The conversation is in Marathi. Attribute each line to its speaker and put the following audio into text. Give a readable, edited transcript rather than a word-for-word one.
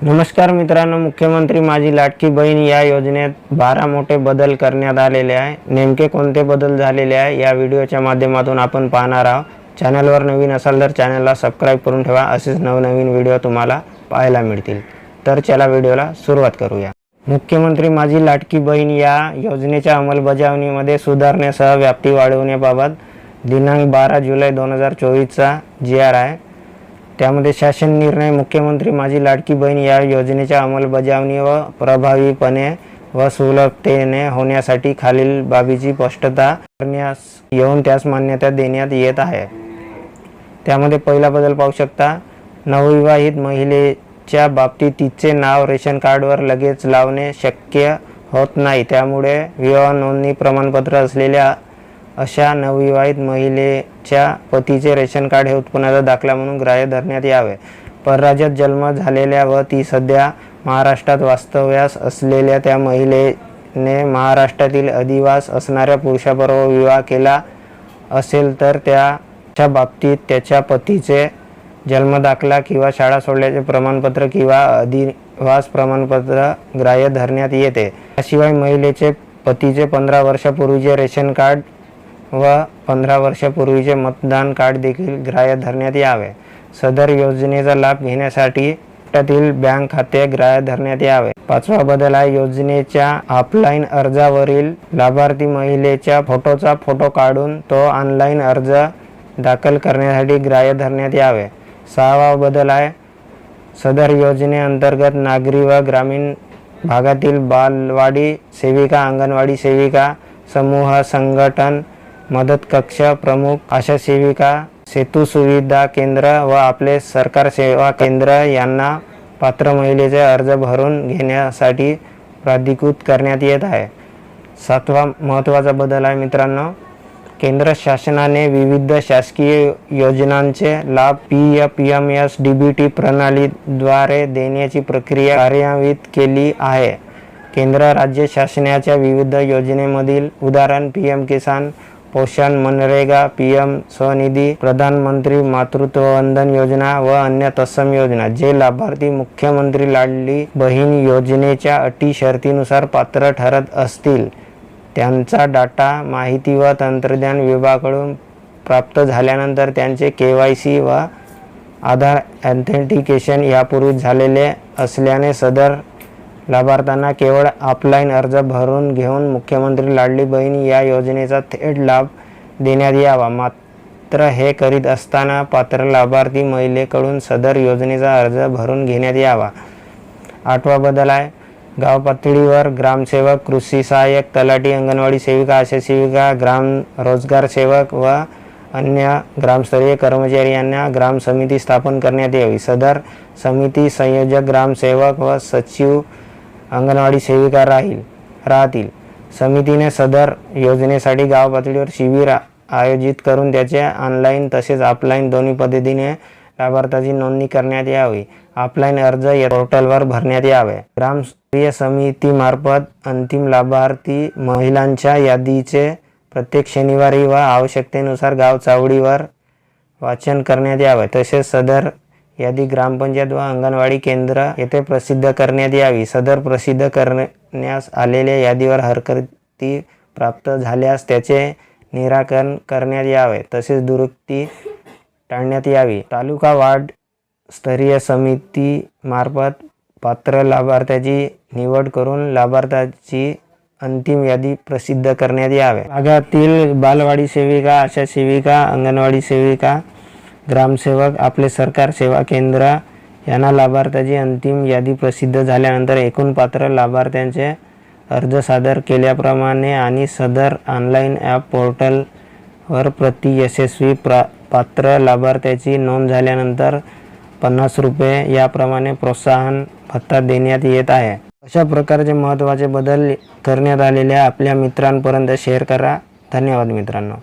Speaker 1: नमस्कार मित्रांनो, मुख्यमंत्री माझी लाडकी बहीण या योजनेत 12 मोठे बदल करण्यात आलेले आहे। नेमके कोणते बदल झालेले आहे या व्हिडिओच्या माध्यमातून आपण पाहणार आहोत। चॅनलवर नवीन असाल तर चॅनलला सबस्क्राइब करून ठेवा, असेच नवनवीन व्हिडिओ तुम्हाला पाहायला मिळतील। तर चला व्हिडिओला सुरुवात करूया। मुख्यमंत्री माझी लाडकी बहीण या योजनेच्या अंमलबजावणीमध्ये सुधारणेसह व्याप्ती वाढवण्याबाबत दिनांक 12 जुलै 2024 चा जी.आर. आहे। त्यामध्ये शासन निर्णय मुख्यमंत्री माझी लाडकी बहीण या योजनेच्या अंमलबजावणी व प्रभावीपणे व सुलभतेने होण्यासाठी खालील बाबीची स्पष्टता करण्यास येऊन त्यास मान्यता देण्यात येत आहे। त्यामध्ये पहिला बदल पाहू शकता, नवविवाहित महिलेच्या बाबतीत तिचे नाव रेशन कार्डवर लगेच लावणे शक्य होत नाही। त्यामुळे विवाह नोंदणी प्रमाणपत्र असलेल्या अशा नवविवाहित महिलेच्या पतीचे रेशन कार्ड हे उत्पन्नाचा दाखला म्हणून ग्राह्य धरण्यात यावे। परराज्यात जन्म झालेल्या व ती सध्या महाराष्ट्रात वास्तव्यास असलेल्या त्या महिलेने महाराष्ट्रातील अधिवास असणाऱ्या पुरुषाबरोबर विवाह केला असेल तर त्याच्या बाबतीत त्याच्या पतीचे जन्मदाखला किंवा शाळा सोडल्याचे प्रमाणपत्र किंवा अधिवास प्रमाणपत्र ग्राह्य धरण्यात येते। याशिवाय महिलेचे पतीचे 15 वर्षापूर्वीचे रेशन कार्ड व 15 वर्षापूर्वीचे मतदान कार्ड देखील ग्राह्य धरण्यात यावे। सदर योजनेचा लाभ घेण्यासाठी त्यातील बँक खाते ग्राह्य धरण्यात यावे। पाचवा बदल आहे, योजनेच्या ऑफलाईन अर्जावरील लाभार्थी महिलेच्या फोटोचा फोटो काढून तो ऑनलाईन अर्ज दाखल करण्यासाठी ग्राह्य धरण्यात यावे। सहावा बदल आहे, सदर योजनेअंतर्गत नागरी व ग्रामीण भागातील बालवाडी सेविका, अंगणवाडी सेविका, समूह संघटन मदत कक्ष प्रमुख, आशा सेविका, सेतू सुविधा केंद्र व आपले सरकार सेवा केंद्र यांना पात्र महिलेचे अर्ज भरून घेण्यासाठी प्राधिकृत करण्यात येत आहे। सातवा महत्त्वाचा बदल आहे मित्रांनो, केंद्र शासनाने विविध शासकीय योजनांचे लाभ PFMS-DBT प्रणालीद्वारे देण्याची प्रक्रिया कार्यान्वित केली आहे। केंद्र राज्य शासनाच्या विविध योजनेमधील उदाहरण PM किसान, पोषण, मनरेगा, PM स्वनिधी, प्रधानमंत्री मातृत्व वंदन योजना व अन्य तत्सम योजना जे लाभार्थी मुख्यमंत्री लाडली बहीण योजनेच्या अटी शर्तीनुसार पात्र ठरत असतील त्यांचा डाटा माहिती व तंत्रज्ञान विभागाकडून प्राप्त झाल्यानंतर त्यांचे KYC व आधार ऑथेंटिकेशन यापूर्वी झालेले असल्याने सदर लाभार्थ्यांना केवळ ऑफलाईन अर्ज भरून घेऊन मुख्यमंत्री लाडली बहीण या योजनेचा थेट लाभ देण्यात यावा। मात्र हे करीत असताना पात्र लाभार्थी महिलेकडून सदर योजनेचा अर्ज भरून घेण्यात यावा। आठवा बदल आहे, गाव पातळीवर ग्रामसेवक, कृषी सहाय्यक, तलाठी, अंगणवाडी सेविका, आशा सेविका, ग्राम रोजगार सेवक व अन्य ग्रामस्तरीय कर्मचारी यांना ग्राम समिती स्थापन करण्यात यावी। सदर समिती संयोजक, ग्रामसेवक व सचिव अंगणवाडी सेविका राहतील। समितीने सदर योजनेसाठी गाव पातळीवर शिबिर आयोजित करून त्याचे ऑनलाईन तसेच ऑफलाईन दोन्ही पद्धतीने लाभार्थ्याची नोंदणी करण्यात यावी। ऑफलाईन अर्ज या पोर्टलवर भरण्यात यावे। ग्रामस्तरीय समितीमार्फत अंतिम लाभार्थी महिलांच्या यादीचे प्रत्येक शनिवारी व आवश्यकतेनुसार गाव चावडीवर वाचन करण्यात यावे। तसेच सदर यादी ग्रामपंचायत व अंगणवाडी केंद्र येथे प्रसिद्ध करण्यात यावी। सदर प्रसिद्ध करण्यास आलेल्या यादीवर हरकती प्राप्त झाल्यास त्याचे निराकरण करण्यात यावे तसेच दुरुस्ती टाळण्यात यावी। तालुका वार्ड स्तरीय समिती मार्फत पात्र लाभार्थ्याची निवड करून लाभार्थ्याची अंतिम यादी प्रसिद्ध करण्यात यावे। भागातील बालवाडी सेविका, आशा सेविका, अंगणवाडी सेविका, ग्रामसेवक, आपले सरकार सेवा केंद्र यांना लाभार्थ्याची अंतिम यादी प्रसिद्ध झाल्यानंतर एकूण पात्र लाभार्थ्यांचे अर्ज सादर केल्याप्रमाणे आणि सदर ऑनलाईन ॲप पोर्टलवर प्रति यशस्वी पात्र लाभार्थ्याची नोंद झाल्यानंतर 50 रुपये याप्रमाणे प्रोत्साहन भत्ता देण्यात येत आहे। अशा प्रकारचे महत्त्वाचे बदल करण्यात आलेल्या आपल्या मित्रांपर्यंत शेअर करा। धन्यवाद मित्रांनो।